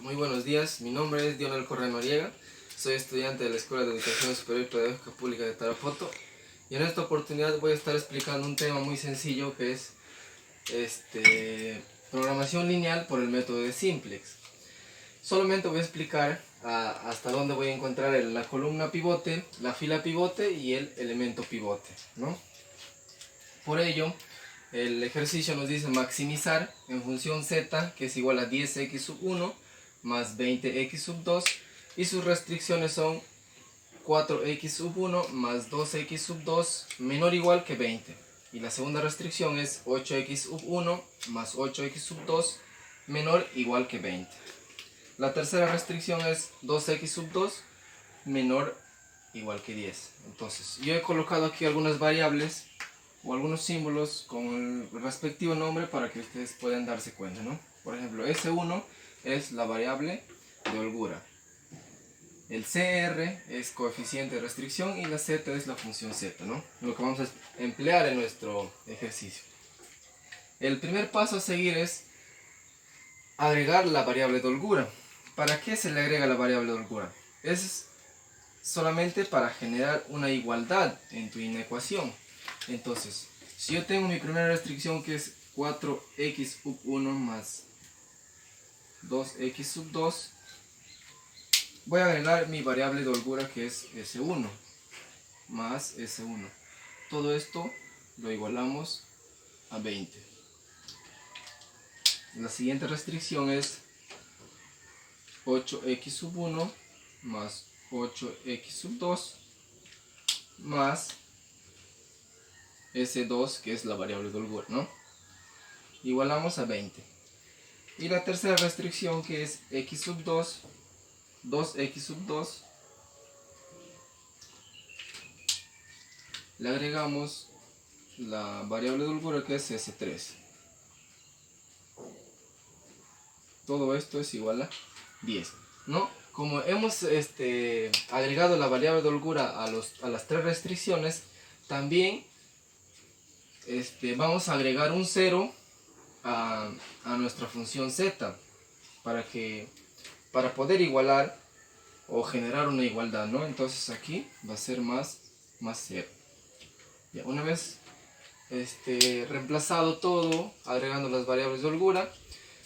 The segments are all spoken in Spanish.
Muy buenos días, mi nombre es Dionel Correa Noriega, soy estudiante de la Escuela de Educación Superior y Pedagógica Pública de Tarapoto y en esta oportunidad voy a estar explicando un tema muy sencillo que es programación lineal por el método de simplex. Solamente voy a explicar hasta dónde voy a encontrar la columna pivote, la fila pivote y el elemento pivote, ¿no? Por ello, el ejercicio nos dice maximizar en función z, que es igual a 10x sub 1 más 20x sub 2, y sus restricciones son 4x sub 1 más 2x sub 2 menor o igual que 20. Y la segunda restricción es 8x sub 1 más 8x sub 2 menor o igual que 20. La tercera restricción es 2x sub 2 menor o igual que 10. Entonces, yo he colocado aquí algunas variables o algunos símbolos con el respectivo nombre para que ustedes puedan darse cuenta, ¿no? Por ejemplo, S1 es la variable de holgura, el CR es coeficiente de restricción y la Z es la función Z, ¿no? Lo que vamos a emplear en nuestro ejercicio. El primer paso a seguir es agregar la variable de holgura. ¿Para qué se le agrega la variable de holgura? Es solamente para generar una igualdad en tu inecuación. Entonces, si yo tengo mi primera restricción que es 4x sub 1 más 2x sub 2, voy a agregar mi variable de holgura que es S1 más S1. Todo esto lo igualamos a 20. La siguiente restricción es 8x sub 1 más 8x sub 2 más S2, que es la variable de holgura, ¿no? Igualamos a 20. Y la tercera restricción, que es x sub 2, 2x sub 2, le agregamos la variable de holgura que es S3. Todo esto es igual a 10, ¿no? Como hemos agregado la variable de holgura a las tres restricciones, también vamos a agregar un 0 a nuestra función z para poder igualar o generar una igualdad, ¿no? Entonces aquí va a ser más 0. Ya, una vez reemplazado todo, agregando las variables de holgura,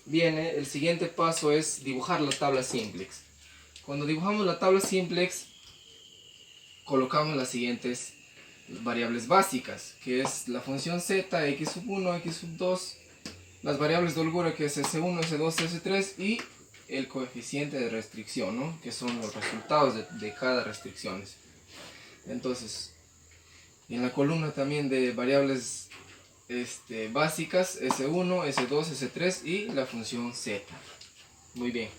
viene el siguiente paso, es dibujar la tabla simplex. Cuando dibujamos la tabla simplex, colocamos las siguientes variables básicas, que es la función z, x sub 1, x sub 2, las variables de holgura que es S1, S2, S3 y el coeficiente de restricción, ¿no? Que son los resultados de cada restricción. Entonces, en la columna también de variables básicas, S1, S2, S3 y la función Z. Muy bien.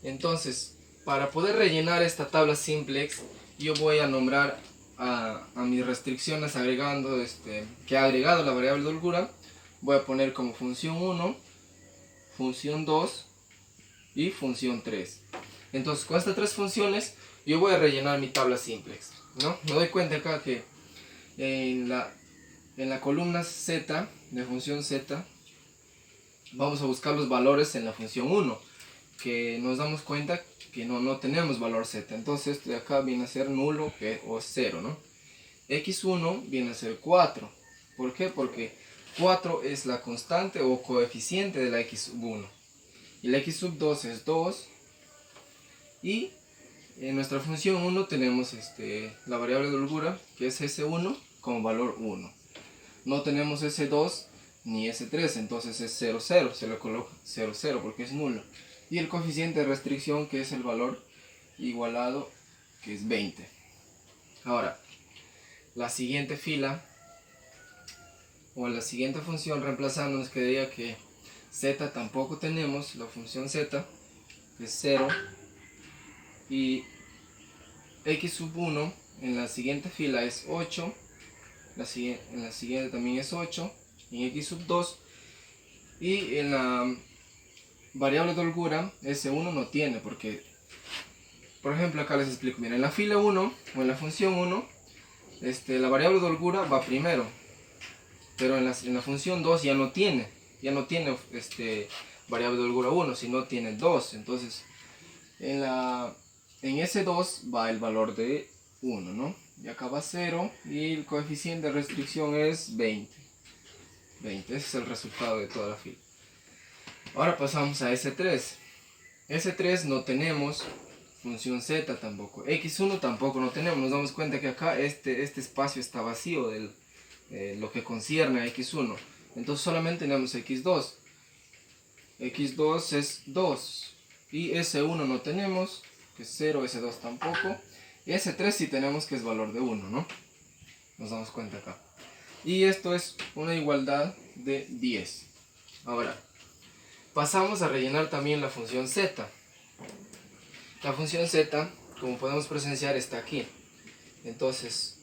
Entonces, para poder rellenar esta tabla simplex, yo voy a nombrar a mis restricciones agregando que ha agregado la variable de holgura. Voy a poner como función 1, función 2 y función 3. Entonces, con estas tres funciones yo voy a rellenar mi tabla simplex, ¿no? Me doy cuenta acá que en la columna z, de función z, vamos a buscar los valores en la función 1, que nos damos cuenta que no tenemos valor z. Entonces esto de acá viene a ser nulo o 0, ¿no? x1 viene a ser 4. ¿Por qué? Porque 4 es la constante o coeficiente de la x sub 1. Y la x sub 2 es 2. Y en nuestra función 1 tenemos la variable de holgura, que es S1, como valor 1. No tenemos S2 ni S3, entonces es 0, 0. Se le coloca 0, 0 porque es nulo. Y el coeficiente de restricción, que es el valor igualado, que es 20. Ahora, la siguiente fila o la siguiente función reemplazando nos quedaría que z tampoco tenemos, la función z es 0 y x sub 1 en la siguiente fila es 8, en la siguiente también es 8, en x sub 2 y en la variable de holgura S1 no tiene porque, por ejemplo, acá les explico, miren, en la fila 1 o en la función 1 la variable de holgura va primero, pero en la función 2 ya no tiene variable de holgura 1, sino tiene 2. Entonces, en ese 2 va el valor de 1, ¿no? Y acá va 0 y el coeficiente de restricción es 20. 20, ese es el resultado de toda la fila. Ahora pasamos a S3. S3 no tenemos función Z tampoco. X1 tampoco no tenemos. Nos damos cuenta que acá este espacio está vacío de lo que concierne a X1. Entonces solamente tenemos X2. X2 es 2. Y S1 no tenemos, que es 0, S2 tampoco. Y S3 sí tenemos, que es valor de 1, ¿no? Nos damos cuenta acá. Y esto es una igualdad de 10. Ahora, pasamos a rellenar también la función Z. La función Z, como podemos presenciar, está aquí. Entonces,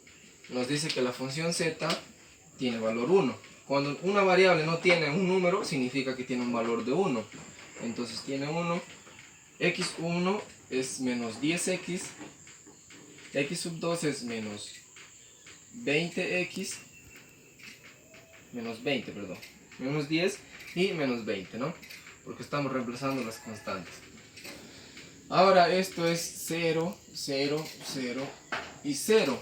nos dice que la función Z tiene valor 1. Cuando una variable no tiene un número, significa que tiene un valor de 1. Entonces tiene 1. X1 es menos 10x. X sub 2 es menos 20x. Menos 20, perdón. Menos 10 y menos 20, ¿no? Porque estamos reemplazando las constantes. Ahora esto es 0, 0, 0 y 0.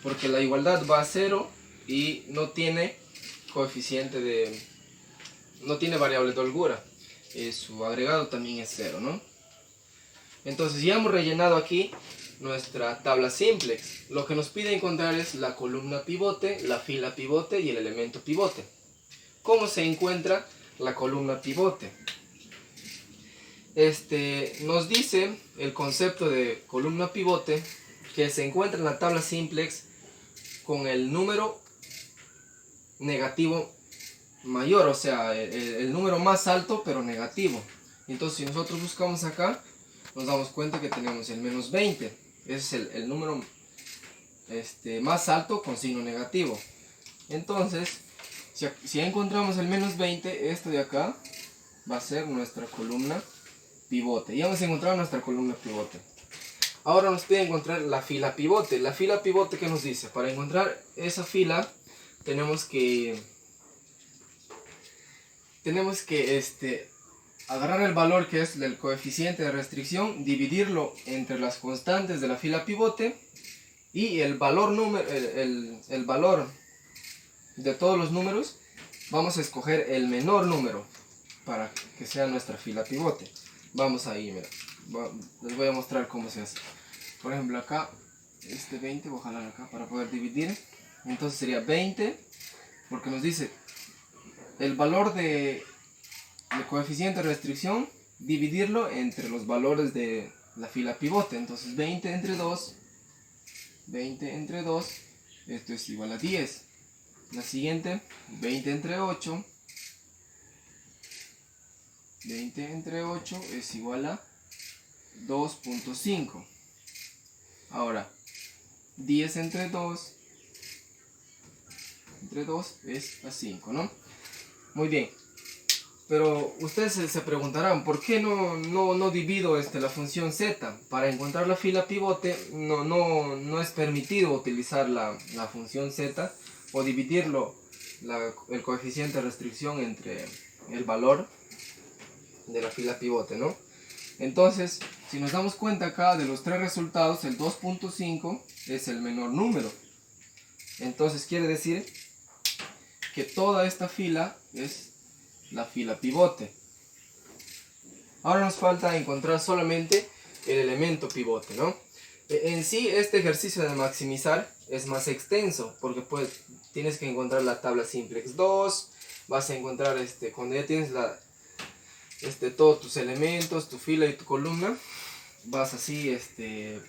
Porque la igualdad va a 0 y no tiene coeficiente de... no tiene variable de holgura. Su agregado también es 0, ¿no? Entonces ya hemos rellenado aquí nuestra tabla simplex. Lo que nos pide encontrar es la columna pivote, la fila pivote y el elemento pivote. ¿Cómo se encuentra la columna pivote? Nos dice el concepto de columna pivote que se encuentra en la tabla simplex con el número negativo mayor, o sea, el número más alto pero negativo. Entonces si nosotros buscamos acá, nos damos cuenta que tenemos el menos 20. Ese es el número más alto con signo negativo. Entonces, si encontramos el menos 20, esto de acá va a ser nuestra columna pivote. Ya hemos encontrado nuestra columna pivote. Ahora nos pide encontrar la fila pivote. La fila pivote, ¿qué nos dice? Para encontrar esa fila tenemos que agarrar el valor que es el coeficiente de restricción, dividirlo entre las constantes de la fila pivote y el valor de todos los números. Vamos a escoger el menor número para que sea nuestra fila pivote. Vamos ahí, mira. Les voy a mostrar cómo se hace. Por ejemplo, acá, 20, voy a jalar acá para poder dividir. Entonces sería 20, porque nos dice el valor del coeficiente de restricción, dividirlo entre los valores de la fila pivote. Entonces 20 entre 2, 20 entre 2, esto es igual a 10. La siguiente, 20 entre 8, 20 entre 8 es igual a 2.5. Ahora, 10 entre 2 es a 5, ¿no? Muy bien. Pero ustedes se preguntarán, ¿por qué no divido la función z? Para encontrar la fila pivote no es permitido utilizar la función z o dividirlo, el coeficiente de restricción entre el valor de la fila pivote, ¿no? Entonces, si nos damos cuenta acá de los tres resultados, el 2.5 es el menor número. Entonces quiere decir que toda esta fila es la fila pivote. Ahora nos falta encontrar solamente el elemento pivote, ¿no? En sí, este ejercicio de maximizar es más extenso, porque pues tienes que encontrar la tabla simplex 2, vas a encontrar cuando ya tienes todos tus elementos, tu fila y tu columna, vas así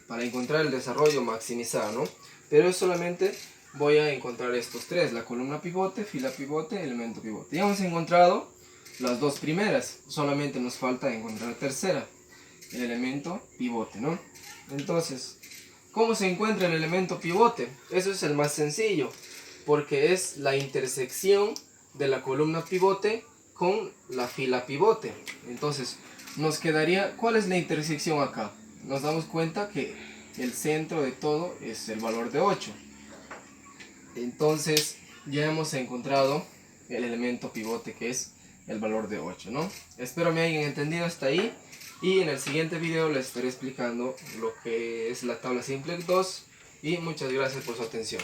para encontrar el desarrollo maximizar, ¿no? Pero yo solamente voy a encontrar estos tres: la columna pivote, fila pivote, elemento pivote. Ya hemos encontrado las dos primeras, solamente nos falta encontrar la tercera, el elemento pivote, ¿no? Entonces, ¿cómo se encuentra el elemento pivote? Eso es el más sencillo, porque es la intersección de la columna pivote con la fila pivote. Entonces, nos quedaría, ¿cuál es la intersección acá? Nos damos cuenta que el centro de todo es el valor de 8. Entonces, ya hemos encontrado el elemento pivote, que es el valor de 8, ¿no? Espero me hayan entendido hasta ahí. Y en el siguiente video les estaré explicando lo que es la tabla simplex 2. Y muchas gracias por su atención.